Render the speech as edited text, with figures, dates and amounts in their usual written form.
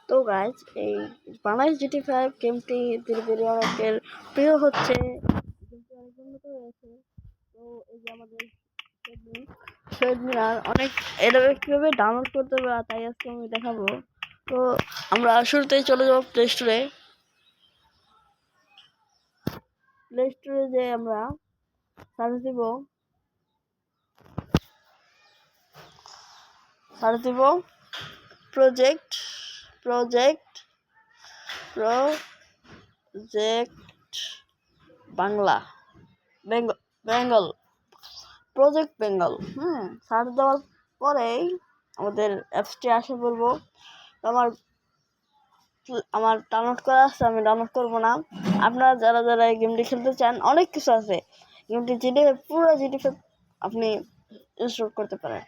তো গাইজ এই বাংলাদেশ GTA 5 গেমটি ধীরে ধীরে অনেকের প্রিয় হচ্ছে, গেমটি অনেক উন্নত হয়েছে। তো এই যে আমাদের শহীদ মিনার অনেক এটা কীভাবে ডাউনলোড করতে হবে তাই আজকে আমি দেখাবো। তো আমরা শুরুতেই চলে যাবো প্লে স্টোরে। যে আমরা সার্চ দিব project Bangla Bengal project Bengal. Search দেওয়ার পরেই আমাদের অ্যাপসটি আসে বলবো। আমার ডাউনলোড করা আছে, আমি ডাউনলোড করবো না। আপনারা যারা এই গেমটি খেলতে চান, অনেক কিছু আছে গেমটি পুরো GTA আপনি ইনস্টল করতে পারেন।